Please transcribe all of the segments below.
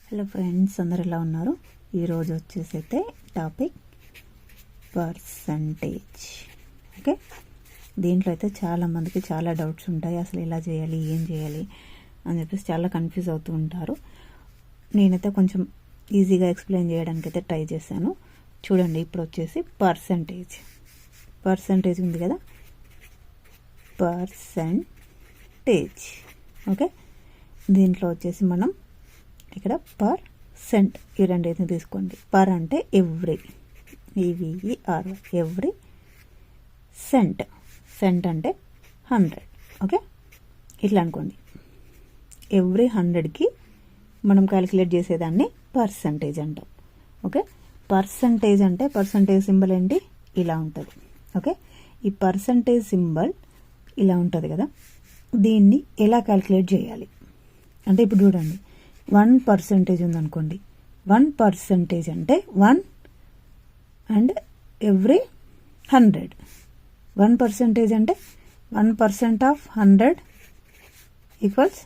Hello friends, అందరు ఎలా ఉన్నారు? ఈరోజు వచ్చేసి అయితే టాపిక్ పర్సంటేజ్. ఓకే, దీంట్లో అయితే చాలామందికి చాలా డౌట్స్ ఉంటాయి. అసలు ఎలా చేయాలి, ఏం చేయాలి అని చెప్పేసి చాలా కన్ఫ్యూజ్ అవుతూ ఉంటారు. నేనైతే కొంచెం ఈజీగా ఎక్స్ప్లెయిన్ చేయడానికి అయితే ట్రై చేశాను. చూడండి, ఇప్పుడు వచ్చేసి పర్సంటేజ్ ఉంది కదా, పర్సంటేజ్. ఓకే, దీంట్లో వచ్చేసి మనం ఇక్కడ పర్సెంట్ ఈ రెండైతే తీసుకోండి. పర్ అంటే ఎవ్రీ, EVER, ఎవ్రీ. సెంట్ అంటే 100. ఓకే, ఇట్లా అనుకోండి. ఎవ్రీ 100కి మనం క్యాలిక్యులేట్ చేసేదాన్ని పర్సంటేజ్ అంటాం. ఓకే, పర్సంటేజ్ అంటే పర్సంటేజ్ సింబల్ ఏంటి, ఇలా ఉంటుంది. ఓకే, ఈ పర్సంటేజ్ సింబల్ ఇలా ఉంటుంది కదా, దీన్ని ఎలా క్యాలిక్యులేట్ చేయాలి అంటే ఇప్పుడు చూడండి, 1% ఉందనుకోండి. 1% అంటే 1 అండ్ ఎవ్రీ 100. 1% అంటే 1% ఆఫ్ 100 ఈక్వల్స్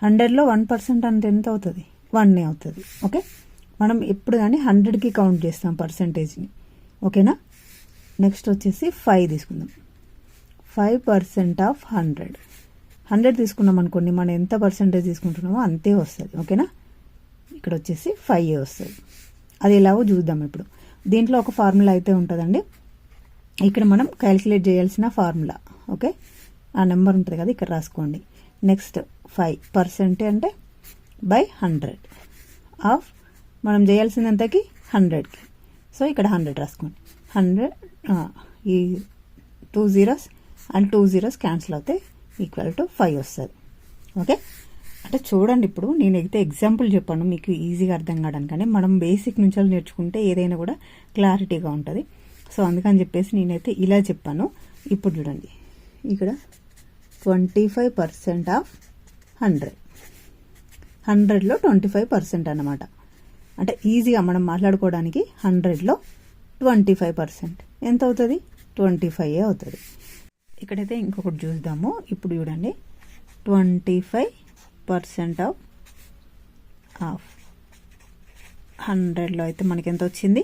100లో 1% అంటే ఎంత అవుతుంది, 1 అవుతుంది. ఓకే, మనం ఎప్పుడు కానీ 100కి కౌంట్ చేస్తాం పర్సంటేజ్ని. ఓకేనా, నెక్స్ట్ వచ్చేసి 5 తీసుకుందాం. 5% ఆఫ్ 100 తీసుకున్నాం అనుకోండి, మనం ఎంత పర్సంటేజ్ తీసుకుంటున్నామో అంతే వస్తుంది. ఓకేనా, ఇక్కడ వచ్చేసి 5 వస్తుంది. అది ఎలాగో చూద్దాం ఇప్పుడు. దీంట్లో ఒక ఫార్ములా అయితే ఉంటుందండి, ఇక్కడ మనం క్యాలిక్యులేట్ చేయాల్సిన ఫార్ములా. ఓకే, ఆ నెంబర్ ఉంటుంది కదా, ఇక్కడ రాసుకోండి. నెక్స్ట్ 5% అంటే బై 100 ఆఫ్ మనం చేయాల్సింది ఎంతకి, 100కి. సో ఇక్కడ 100 రాసుకోండి. 100 ఈ 2 zeros అండ్ 2 zeros క్యాన్సిల్ అవుతాయి, ఈక్వల్ టు 5 వస్తుంది. ఓకే, అంటే చూడండి, ఇప్పుడు నేనైతే ఎగ్జాంపుల్ చెప్పాను మీకు ఈజీగా అర్థం కావడానికని. మనం బేసిక్ నుంచి నేర్చుకుంటే ఏదైనా కూడా క్లారిటీగా ఉంటుంది. సో అందుకని చెప్పేసి నేనైతే ఇలా చెప్పాను. ఇప్పుడు చూడండి, ఇక్కడ 25% ఆఫ్ 100. 100లో 25% అన్నమాట. అంటే ఈజీగా మనం మాట్లాడుకోవడానికి 100లో 25% ఎంత అవుతుంది, 25 అవుతుంది. ఇక్కడైతే ఇంకొకటి చూద్దాము. ఇప్పుడు చూడండి, 25% ఆఫ్ 100లో అయితే మనకి ఎంత వచ్చింది,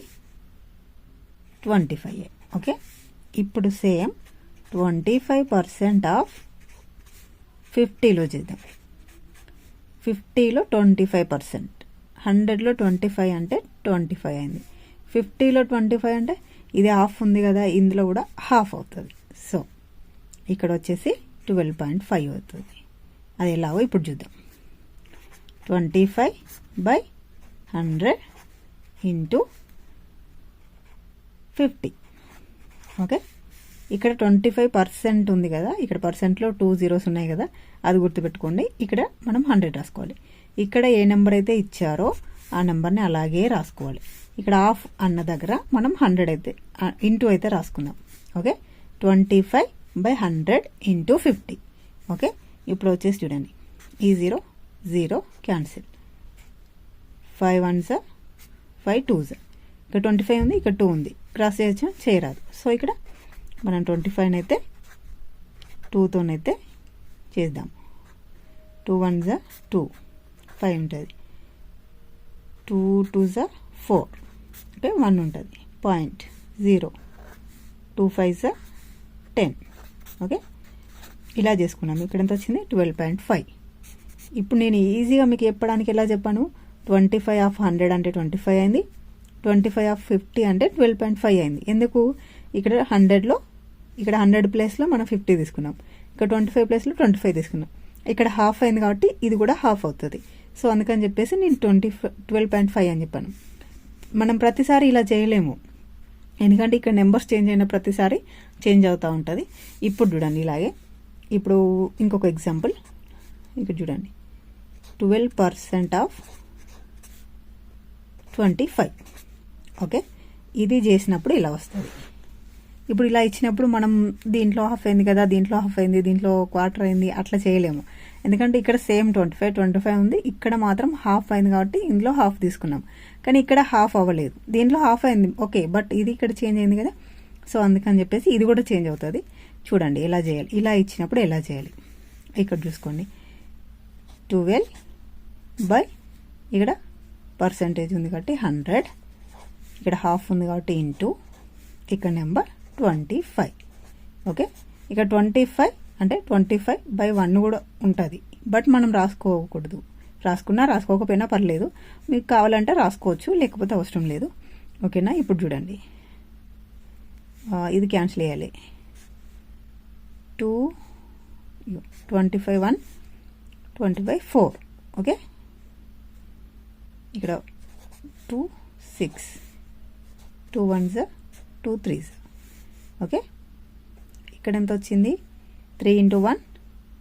25. ఓకే, ఇప్పుడు సేమ్ 25% ఆఫ్ 50లో చేద్దాం. 50లో 25%, 100లో 25 అంటే 25 అయింది. 50లో 25 అంటే ఇది హాఫ్ ఉంది కదా, ఇందులో కూడా హాఫ్ అవుతుంది. సో ఇక్కడ వచ్చేసి 12.5 అవుతుంది. అది ఎలాగో ఇప్పుడు చూద్దాం. 25/100 ఇంటూ 50. ఓకే, ఇక్కడ 25% ఉంది కదా, ఇక్కడ పర్సెంట్లో 2 zeros ఉన్నాయి కదా, అది గుర్తుపెట్టుకోండి. ఇక్కడ మనం 100 రాసుకోవాలి. ఇక్కడ ఏ నెంబర్ అయితే ఇచ్చారో ఆ నెంబర్ని అలాగే రాసుకోవాలి. ఇక్కడ హాఫ్ అన్న దగ్గర మనం 100 అయితే ఇంటూ అయితే రాసుకుందాం. Okay, 25/100 into 50. ఓకే, ఇప్పుడు వచ్చేసి చూడండి, ఈ 0 క్యాన్సిల్. 5 1s 5 2s. ఇక్కడ 25 ఉంది, ఇక్కడ 2 ఉంది, క్రాస్ చేయొచ్చు, చేయరాదు. సో ఇక్కడ మనం 25 అయితే 2తోనైతే చేద్దాం. 2 1s 2, 5 ఉంటుంది. 2 2s 4, ఓకే, 1 ఉంటుంది. 0.0. 2 5s 10. ఓకే, ఇలా చేసుకున్నాము. ఇక్కడ ఎంత వచ్చింది, 12.5. ఇప్పుడు నేను ఈజీగా మీకు చెప్పడానికి ఎలా చెప్పాను, 25 ఆఫ్ 100 అంటే 25 అయింది, 25 ఆఫ్ 50 అంటే 12.5 అయింది. ఎందుకు, ఇక్కడ 100లో ఇక్కడ 100 ప్లేస్లో మనం 50 తీసుకున్నాం, ఇక్కడ 25 ప్లేస్లో 25 తీసుకున్నాం. ఇక్కడ హాఫ్ అయింది కాబట్టి ఇది కూడా హాఫ్ అవుతుంది. సో అందుకని చెప్పేసి నేను 12.5 అని చెప్పాను. మనం ప్రతిసారి ఇలా చేయలేము, ఎందుకంటే ఇక్కడ నెంబర్స్ చేంజ్ అయిన ప్రతిసారి చేంజ్ అవుతూ ఉంటుంది. ఇప్పుడు చూడండి, ఇలాగే ఇప్పుడు ఇంకొక ఎగ్జాంపుల్. ఇక్కడ చూడండి, 12% ఆఫ్ 25. ఓకే, ఇది చేసినప్పుడు ఇలా వస్తుంది. ఇప్పుడు ఇలా ఇచ్చినప్పుడు మనం దీంట్లో హాఫ్ అయింది కదా, దీంట్లో హాఫ్ అయింది, దీంట్లో క్వార్టర్ అయింది, అట్లా చేయలేము. ఎందుకంటే ఇక్కడ సేమ్ 25 ఉంది, ఇక్కడ మాత్రం హాఫ్ అయింది కాబట్టి ఇందులో హాఫ్ తీసుకున్నాం. కానీ ఇక్కడ హాఫ్ అవ్వలేదు, దీంట్లో హాఫ్ అయింది. ఓకే, బట్ ఇది ఇక్కడ చేంజ్ అయింది కదా, సో అందుకని చెప్పేసి ఇది కూడా చేంజ్ అవుతుంది. చూడండి ఎలా చేయాలి, ఇలా ఇచ్చినప్పుడు ఎలా చేయాలి. ఇక్కడ చూసుకోండి, 12 బై ఇక్కడ పర్సంటేజ్ ఉంది కాబట్టి 100, ఇక్కడ హాఫ్ ఉంది కాబట్టి ఇంటూ ఇక్కడ నెంబర్ 25. ఓకే, ఇక 25 అంటే 25/1 కూడా ఉంటుంది, బట్ మనం రాసుకోకూడదు. రాసుకున్నా రాసుకోకపోయినా పర్లేదు, మీకు కావాలంటే రాసుకోవచ్చు, లేకపోతే అవసరం లేదు. ఓకేనా, ఇప్పుడు చూడండి, ఇది క్యాన్సిల్ చేయాలి. 25 1 25 4. ఓకే, ఇక్కడ 2 6 2 1s 2 3s. ఓకే, ఇక్కడ ఎంత వచ్చింది? 3 × 1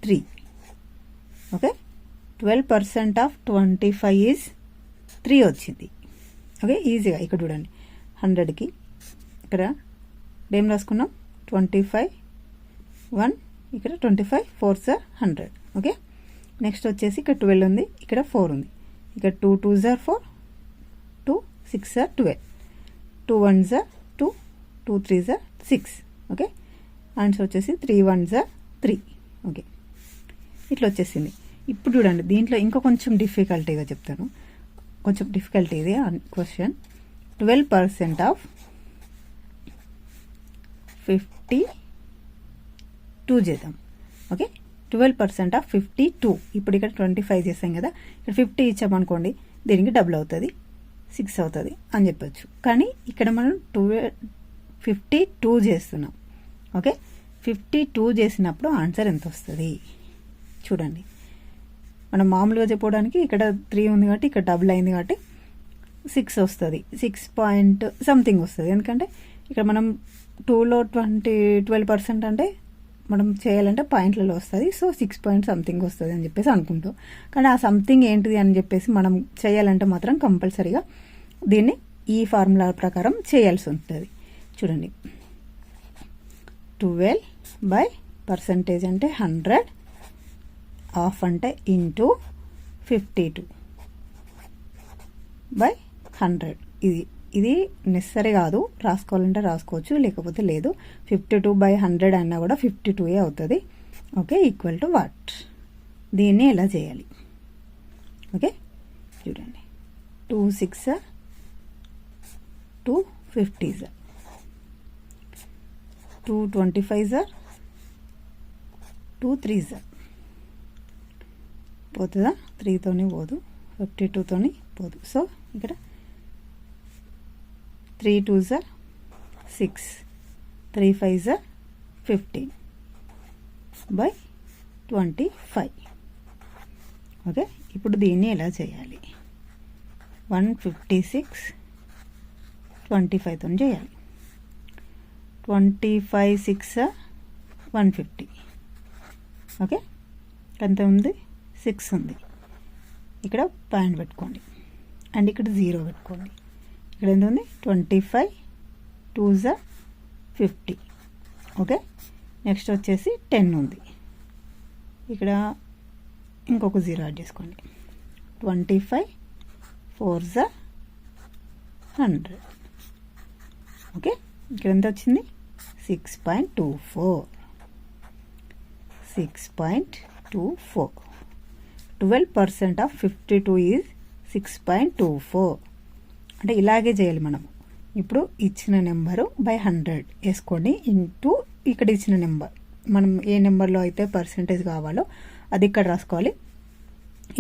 3. ఓకే, 12% ఆఫ్ 25 ఈజ్ 3 వచ్చింది. ఓకే, ఈజీగా ఇక్కడ చూడండి, 100కి ఇక్కడ ఏం రాసుకున్నాం? 25 1, ఇక్కడ 25 4s 100. ఓకే, నెక్స్ట్ వచ్చేసి ఇక్కడ 12 ఉంది, ఇక్కడ 4 ఉంది, ఇక్కడ 2 2s 4, 2 6 12, 2 1s 2, 2 3s 6. Okay, answer వచ్చేసి 3 1s 3. ఓకే, ఇట్లా వచ్చేసింది. ఇప్పుడు చూడండి, దీంట్లో ఇంకా కొంచెం డిఫికల్టీగా చెప్తాను, కొంచెం డిఫికల్టీ ఇది క్వశ్చన్. 12% ఆఫ్ 52 చేద్దాం. Okay, 12% of 52. ఇప్పుడు ఇక్కడ 25 చేసాం కదా, ఇక్కడ 50 ఇచ్చామనుకోండి, దీనికి డబుల్ అవుతుంది, 6 అవుతుంది అని చెప్పొచ్చు. కానీ ఇక్కడ మనం 52 చేస్తున్నాం. ఓకే, 52 చేసినప్పుడు ఆన్సర్ ఎంత వస్తుంది చూడండి. మనం మామూలుగా చెప్పుకోవడానికి ఇక్కడ 3 ఉంది కాబట్టి ఇక్కడ డబుల్ అయింది కాబట్టి 6 వస్తుంది, 6 పాయింట్ సంథింగ్ వస్తుంది. ఎందుకంటే ఇక్కడ మనం 2లో 12% అంటే మనం చేయాలంటే పాయింట్లలో వస్తుంది, సో 6 పాయింట్ సంథింగ్ వస్తుంది అని చెప్పేసి అనుకుంటాం. కానీ ఆ సంథింగ్ ఏంటిది అని చెప్పేసి మనం చేయాలంటే మాత్రం కంపల్సరీగా దీన్ని ఈ ఫార్ములా ప్రకారం చేయాల్సి ఉంటుంది. చూడండి, 12/% అంటే 100, హాఫ్ అంటే ఇంటూ 52/100. ఇది నెసరీ కాదు, రాసుకోవాలంటే రాసుకోవచ్చు, లేకపోతే లేదు. 52/100 అన్నా కూడా 52 అవుతుంది. Okay, equal to what? దీన్ని ఎలా చేయాలి? ఓకే, చూడండి, 2 6 2 50s 2 25s 2 3s. పోతుందా? 3తోనే పోదు, 52తోని పోదు. సో ఇక్కడ 3 2s 6, 3 5s 15/25. ఓకే, ఇప్పుడు దీన్ని ఎలా చేయాలి? 156 25తో చేయాలి. 25 6 150. ఓకే, ఎంత ఉంది? 6 ఉంది. ఇక్కడ పాయింట్ పెట్టుకోండి అండ్ ఇక్కడ 0 పెట్టుకోండి. ఇక్కడ ఎంత ఉంది? 25 2s 50. ఓకే, నెక్స్ట్ వచ్చేసి 10 ఉంది, ఇక్కడ ఇంకొక 0 యాడ్ చేసుకోండి. 25 4s 100. ఓకే, ఇక్కడ ఎంత వచ్చింది? 6.24. 6.24. 12% ఆఫ్ 52 ఈజ్ 6.24. అంటే ఇలాగే చేయాలి మనము. ఇప్పుడు ఇచ్చిన నెంబరు బై 100 వేసుకోండి, ఇంటూ ఇక్కడ ఇచ్చిన నెంబర్, మనం ఏ నెంబర్లో అయితే పర్సెంటేజ్ కావాలో అది ఇక్కడ రాసుకోవాలి.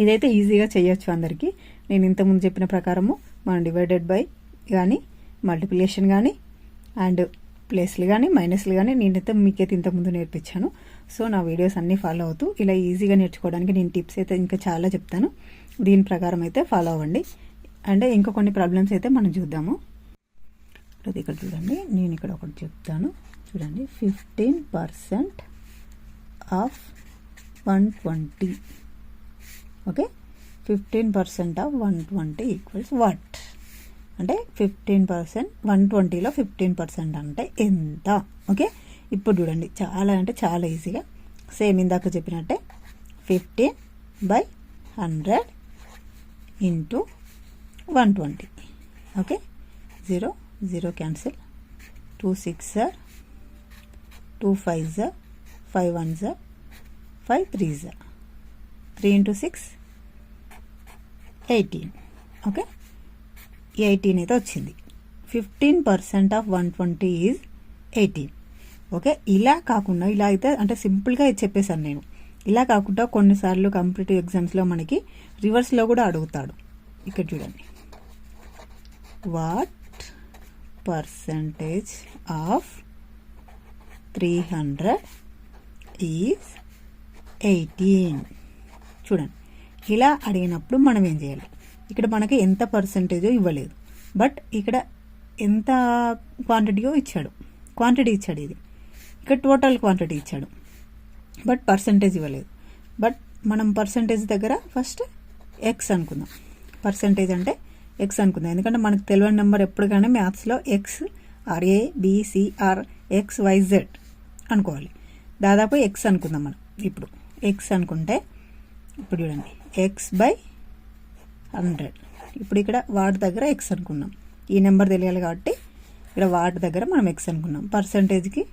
ఇదైతే ఈజీగా చేయొచ్చు అందరికీ. నేను ఇంతకుముందు చెప్పిన ప్రకారము మనం డివైడెడ్ బై కానీ, మల్టిప్లికేషన్ కానీ, అండ్ ప్లస్లు కానీ మైనస్లు కానీ నేనైతే మీకైతే ఇంతకుముందు నేర్పించాను. సో నా వీడియోస్ అన్నీ ఫాలో అవుతూ ఇలా ఈజీగా నేర్చుకోవడానికి నేను టిప్స్ అయితే ఇంకా చాలా చెప్తాను. దీని ప్రకారం అయితే ఫాలో అవ్వండి. అంటే ఇంకా కొన్ని ప్రాబ్లమ్స్ అయితే మనం చూద్దాము. అది ఇక్కడ చూడండి, నేను ఇక్కడ ఒకటి చెప్తాను చూడండి. 15% of 120. Okay, 15% of 120 equals what? అంటే 15%, 120లో 15% అంటే ఎంత? ఓకే, ఇప్పుడు చూడండి, చాలా అంటే చాలా ఈజీగా సేమ్ ఇందాక చెప్పినట్టే 15/100 into 120. Okay, 0 0 cancel, 2 6 2 5s 5 1s 5 3s 3 × 6 18. Okay, 18 అయితే వచ్చింది. 15% ఆఫ్ 120 ఈజ్ 18. ఓకే, ఇలా కాకుండా ఇలా అయితే అంటే సింపుల్గా చెప్పేశాను నేను. ఇలా కాకుండా కొన్నిసార్లు కాంపిటేటివ్ ఎగ్జామ్స్లో మనకి రివర్స్లో కూడా అడుగుతాడు. ఇక్కడ చూడండి, వాట్ పర్సంటేజ్ ఆఫ్ 300 ఈజ్ 18. చూడండి, ఇలా అడిగినప్పుడు మనం ఏం చేయాలి? ఇక్కడ మనకి ఎంత పర్సంటేజో ఇవ్వలేదు, బట్ ఇక్కడ ఎంత క్వాంటిటీయో ఇచ్చాడు, క్వాంటిటీ ఇచ్చాడు. ఇది ఇక్కడ టోటల్ క్వాంటిటీ ఇచ్చాడు, బట్ పర్సంటేజ్ ఇవ్వలేదు. బట్ మనం పర్సంటేజ్ దగ్గర ఫస్ట్ ఎక్స్ అనుకుందాం. పర్సంటేజ్ అంటే ఎక్స్ అనుకుందాం, ఎందుకంటే మనకు తెలియని నెంబర్ ఎప్పుడు కానీ మ్యాథ్స్లో X or A B C or X Y Z అనుకోవాలి. దాదాపు ఎక్స్ అనుకుందాం మనం. ఇప్పుడు ఎక్స్ అనుకుంటే ఇప్పుడు చూడండి, ఎక్స్ బై 100. ఇప్పుడు ఇక్కడ వాటి దగ్గర ఎక్స్ అనుకున్నాం, ఈ నెంబర్ తెలియాలి కాబట్టి ఇక్కడ వాటి దగ్గర మనం ఎక్స్ అనుకున్నాం. పర్సంటేజ్కి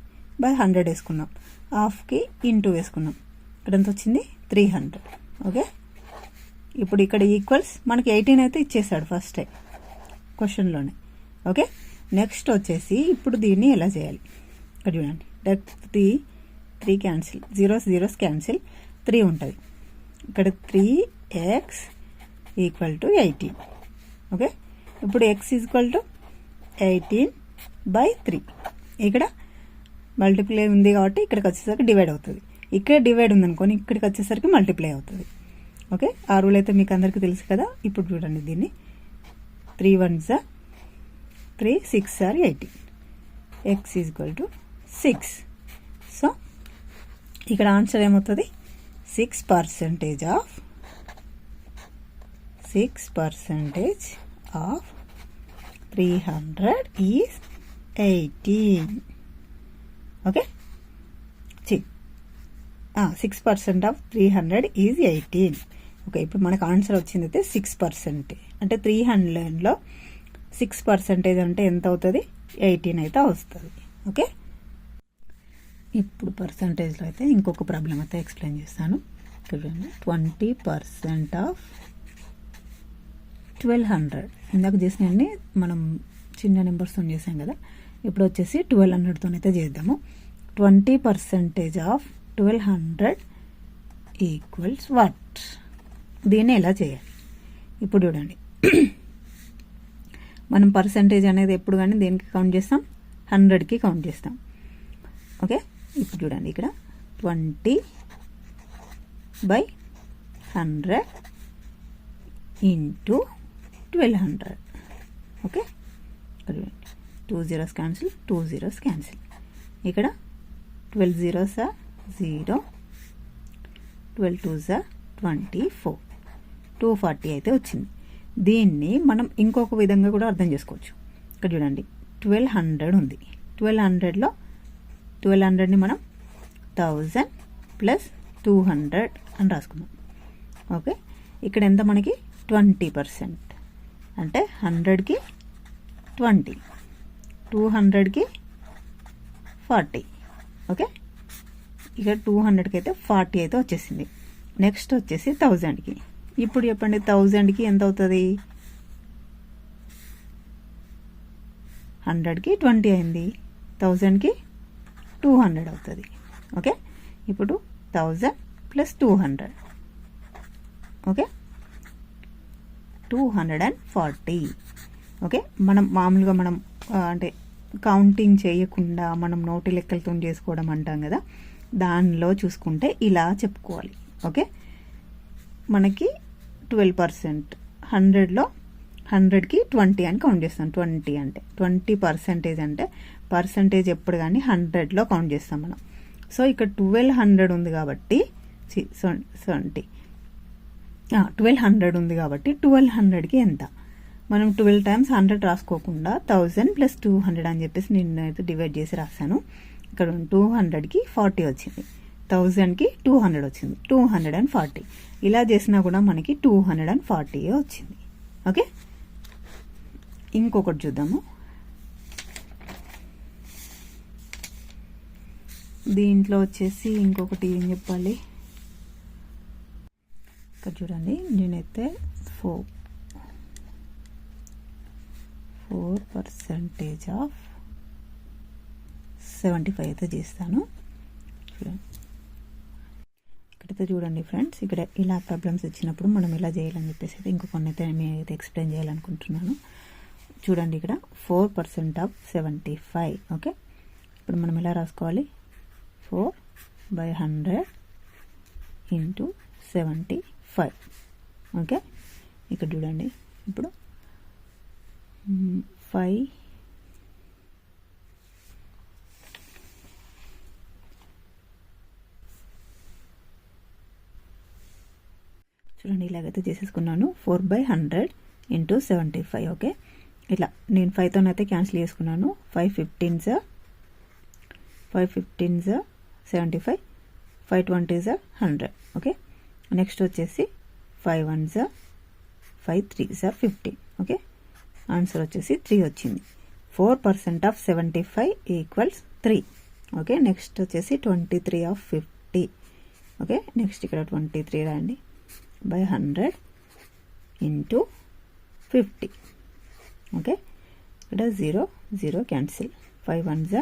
బై 100 వేసుకున్నాం, హాఫ్కి ఇంటూ వేసుకున్నాం. ఇక్కడ ఎంత వచ్చింది? 300. ఓకే, ఇప్పుడు ఇక్కడ ఈక్వల్స్ మనకి 18 అయితే ఇచ్చేసాడు ఫస్ట్ టైం క్వశ్చన్లోనే. ఓకే, నెక్స్ట్ వచ్చేసి ఇప్పుడు దీన్ని ఎలా చేయాలి? ఇక్కడ చూడండి, డైరెక్ట్ 3 క్యాన్సిల్, జీరోస్ క్యాన్సిల్, 3 ఉంటుంది. ఇక్కడ 3x ఈక్వల్ టు 18. ఓకే, ఇప్పుడు x ఈక్వల్ టు 18/3. ఇక్కడ మల్టిప్లై ఉంది కాబట్టి ఇక్కడికి వచ్చేసరికి డివైడ్ అవుతుంది. ఇక్కడ డివైడ్ ఉందనుకోని ఇక్కడికి వచ్చేసరికి మల్టిప్లై అవుతుంది. ఓకే, ఆ రూల్ అయితే మీకు అందరికీ తెలుసు కదా. ఇప్పుడు చూడండి దీన్ని, 3 1s 3, 6 are 18. x equal to 6. So ఇక్కడ ఆన్సర్ ఏమవుతుంది? 6% of 300 is 18. Okay, 6% of 300 is 18. Okay, ఇప్పుడు మనకు ఆన్సర్ వచ్చింది అయితే 6%. అంటే 300లో 6% అంటే ఎంత అవుతుంది? 18 అయితే వస్తుంది. ఓకే, ఇప్పుడు పర్సంటేజ్లో అయితే ఇంకొక ప్రాబ్లం అయితే ఎక్స్ప్లెయిన్ చేస్తాను. చూడండి, 20% ఆఫ్ 1200. ఇందాక చేసినవన్నీ మనం చిన్న నెంబర్స్తో చేసాం కదా, ఇప్పుడు వచ్చేసి 1200తో అయితే చేద్దాము. 20% ఆఫ్ 1200 ఈక్వల్స్ వాట్? దీన్ని ఎలా చేయాలి? ఇప్పుడు చూడండి, మనం పర్సంటేజ్ అనేది ఎప్పుడు కానీ దేనికి కౌంట్ చేస్తాం? 100కి కౌంట్ చేస్తాం. ఓకే, ఇప్పుడు చూడండి, ఇక్కడ 20/100 ఇంటూ 1200. ఓకే, ఇక్కడ చూడండి, 2 zeros క్యాన్సిల్, 2 zeros క్యాన్సిల్. ఇక్కడ 12 zeros 0, 12 2s 24, 240 అయితే వచ్చింది. దీన్ని మనం ఇంకొక విధంగా కూడా అర్థం చేసుకోవచ్చు. ఇక్కడ చూడండి, 1200 ఉంది. 1200లో 1200ని మనం 1000 ప్లస్ 200 అని రాసుకున్నాం. ఓకే, ఇక్కడ ఎంత మనకి? 20%. అంటే 100కి 20, 200కి 40. ఓకే, ఇక 200కి అయితే 40 అయితే వచ్చేసింది. నెక్స్ట్ వచ్చేసి 1000కి. ఇప్పుడు చెప్పండి, 1000కి ఎంత అవుతుంది? 100కి 20 అయింది, 1000కి 200 అవుతుంది. ఓకే, ఇప్పుడు 1000 ప్లస్ 200. ఓకే, 240. ఓకే, మనం మామూలుగా మనం అంటే కౌంటింగ్ చేయకుండా మనం నోటి లెక్కలతో చేసుకోవడం అంటాం కదా, దానిలో చూసుకుంటే ఇలా చెప్పుకోవాలి. ఓకే, మనకి 12%, 100లో 100కి 20 అని కౌంట్ చేస్తాం. 20 అంటే 20% అంటే పర్సంటేజ్ ఎప్పుడు కానీ 100లో కౌంట్ చేస్తాం మనం. సో ఇక్కడ 1200 ఉంది కాబట్టి 1200 ఉంది కాబట్టి 1200కి ఎంత? మనం 12 times 100 రాసుకోకుండా 1000 ప్లస్ 200 అని చెప్పేసి నేనైతే డివైడ్ చేసి రాశాను. ఇక్కడ 200కి 40 వచ్చింది, 1000కి 200 వచ్చింది, 240. ఇలా చేసినా కూడా మనకి 240 వచ్చింది. ఓకే, ఇంకొకటి చూద్దాము. దీంట్లో వచ్చేసి ఇంకొకటి ఏం చెప్పాలి? ఇక్కడ చూడండి, నేనైతే 4% ఆఫ్ 75 అయితే చేస్తాను. చూడండి ఇక్కడైతే చూడండి ఫ్రెండ్స్, ఇక్కడ ఇలా ప్రాబ్లమ్స్ వచ్చినప్పుడు మనం ఎలా చేయాలని చెప్పేసి అయితే ఇంకో కొన్ని అయితే నేను అయితే ఎక్స్ప్లెయిన్ చేయాలనుకుంటున్నాను. చూడండి ఇక్కడ 4% ఆఫ్ 75. ఓకే, ఇప్పుడు మనం ఎలా రాసుకోవాలి? 4/100 ఇంటూ 75. ఓకే, ఇక్కడ చూడండి ఇప్పుడు 5 చూడండి ఇలాగైతే చేసేసుకున్నాను. 4/100 ఇంటూ 75. ఓకే, ఇట్లా నేను 5తో అయితే క్యాన్సిల్ చేసుకున్నాను. 5 15s 75, 5 20s 100. ఓకే, నెక్స్ట్ వచ్చేసి 5 1s 5 3s 15. ఓకే, ఆన్సర్ వచ్చేసి 3 వచ్చింది. 4% ఆఫ్ 75 ఈక్వల్స్ 3. ఓకే, నెక్స్ట్ వచ్చేసి 23 ఆఫ్ 50. ఓకే, నెక్స్ట్ ఇక్కడ 23 రాయండి. /100 ఇంటూ 50. ఓకే, ఇక్కడ 0 0 క్యాన్సిల్. 5 1s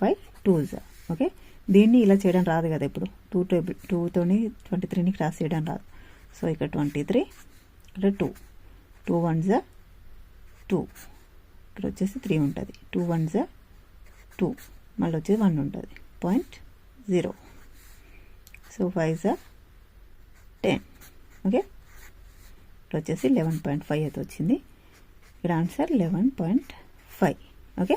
5 2s. ఓకే, దీన్ని ఇలా చేయడం రాదు కదా, ఇప్పుడు 2తోని 23ని క్రాస్ చేయడం రాదు. సో ఇక్కడ 23, ఇక్కడ 2 1s 2, ఇక్కడ వచ్చేసి 3 ఉంటుంది. 2 1s 2, మళ్ళీ వచ్చేసి 1 ఉంటుంది. 0.0. So 5s 10. ఓకే, ఇక్కడ వచ్చేసి 11.5 అయితే వచ్చింది. ఇక్కడ ఆన్సర్ 11.5. ఓకే,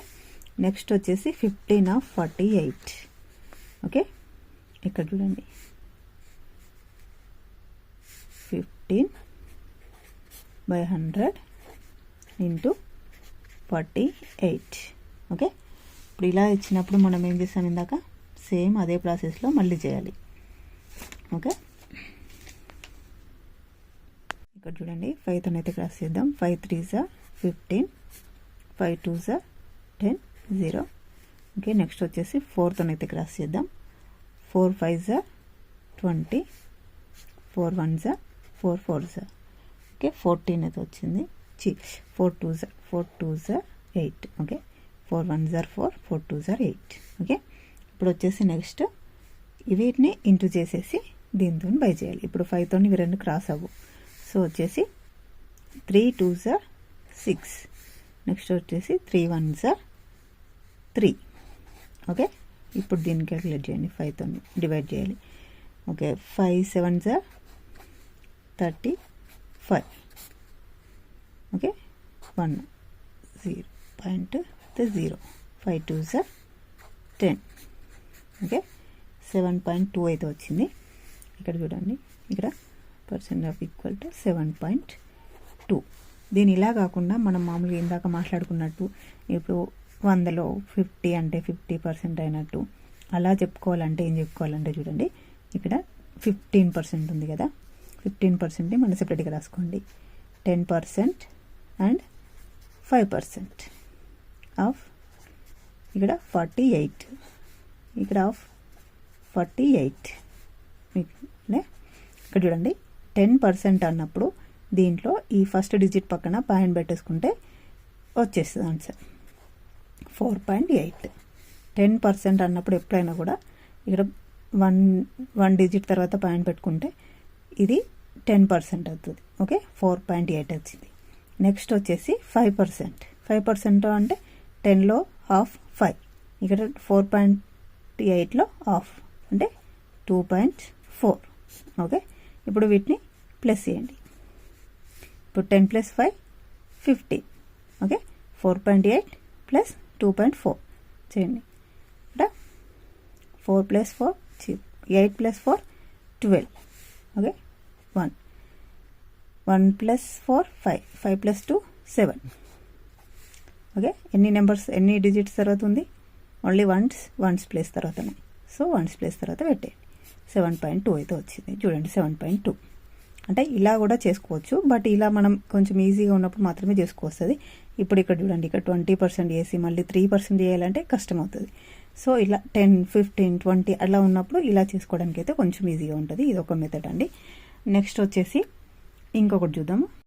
నెక్స్ట్ వచ్చేసి 15 ఆఫ్ 48. ఓకే, ఇక్కడ చూడండి 15/100 ఇంటూ 48. ఓకే, ఇప్పుడు ఇలా ఇచ్చినప్పుడు మనం ఏం చేస్తాం? ఇందాక సేమ్ అదే ప్రాసెస్లో మళ్ళీ చేయాలి. ఓకే, ఇక్కడ చూడండి 5తో అయితే క్రాస్ చేద్దాం. 5 3s 15, 5 2s 10 0. ఓకే, నెక్స్ట్ వచ్చేసి 4తో అయితే క్రాస్ చేద్దాం. 4 5s 20, 4 1s 4 4s. ఓకే, 14 అయితే వచ్చింది. 4 2s 8. Okay, 4 1s 4, 4 2s 8. Okay, ఇప్పుడు వచ్చేసి నెక్స్ట్ వీటిని ఇంటూ చేసేసి దీంతో బై చేయాలి. ఇప్పుడు 5తో ఇవి రెండు క్రాస్ అవ్వు. సో వచ్చేసి 3 2s 6. నెక్స్ట్ వచ్చేసి 3 1s 3. ఓకే, ఇప్పుడు దీన్ని క్యాలిక్యులేట్ చేయండి. 5తో డివైడ్ చేయాలి. Okay, 5 7s 35. Okay, 1 0.0. 5 2s 10. Okay, 7.2 అయితే వచ్చింది. ఇక్కడ చూడండి, ఇక్కడ % ఆఫ్ ఈక్వల్ టు 7.2. దీని ఇలా కాకుండా మనం మామూలుగా ఇందాక మాట్లాడుకున్నట్టు ఇప్పుడు 100లో 50 అంటే 50% అయినట్టు అలా చెప్పుకోవాలంటే ఏం చెప్పుకోవాలంటే చూడండి, ఇక్కడ 15% ఉంది కదా, 15%ని మనం సెపరేట్గా రాసుకోండి. 10% అండ్ 5% ఆఫ్ ఇక్కడ 48. ఇక్కడ ఆఫ్ 48. ఇక్కడ చూడండి 10% అన్నప్పుడు దీంట్లో ఈ ఫస్ట్ డిజిట్ పక్కన పాయింట్ పెట్టేసుకుంటే వచ్చేస్తుంది ఆన్సర్ 4.8. 10% అన్నప్పుడు ఎప్పుడైనా కూడా ఇక్కడ వన్ డిజిట్ తర్వాత పాయింట్ పెట్టుకుంటే ఇది 10% అవుతుంది. ఓకే, 4.8 వచ్చింది. నెక్స్ట్ వచ్చేసి 5%. 5% అంటే 10లో హాఫ్ 5. ఇక్కడ 4.8లో హాఫ్ అంటే 2.4. ఓకే, ఇప్పుడు వీటిని ప్లస్ చేయండి. ఇప్పుడు 10 + 5 15. ఓకే, 4.8 + 2.4 చేయండి. ఇక్కడ 4 + 4 8 + 4 12. ఓకే, 1 + 4 5, 5 + 2 7. ఓకే, ఎన్ని నెంబర్స్ ఎన్ని డిజిట్స్ తర్వాత ఉంది? ఓన్లీ వన్స్ ప్లేస్ తర్వాత ఉన్నాయి. సో వన్స్ ప్లేస్ తర్వాత పెట్టేయండి. 7.2 అయితే వచ్చింది. చూడండి 7.2. అంటే ఇలా కూడా చేసుకోవచ్చు, బట్ ఇలా మనం కొంచెం ఈజీగా ఉన్నప్పుడు మాత్రమే చేసుకోవస్తుంది. ఇప్పుడు ఇక్కడ చూడండి, ఇక్కడ 20% చేసి మళ్ళీ 3% చేయాలంటే కష్టం అవుతుంది. సో ఇలా 10 15 20 అలా ఉన్నప్పుడు ఇలా చేసుకోవడానికి అయితే కొంచెం ఈజీగా ఉంటుంది. ఇది ఒక మెథడ్ అండి. నెక్స్ట్ వచ్చేసి ఇంకొకటి చూద్దాము.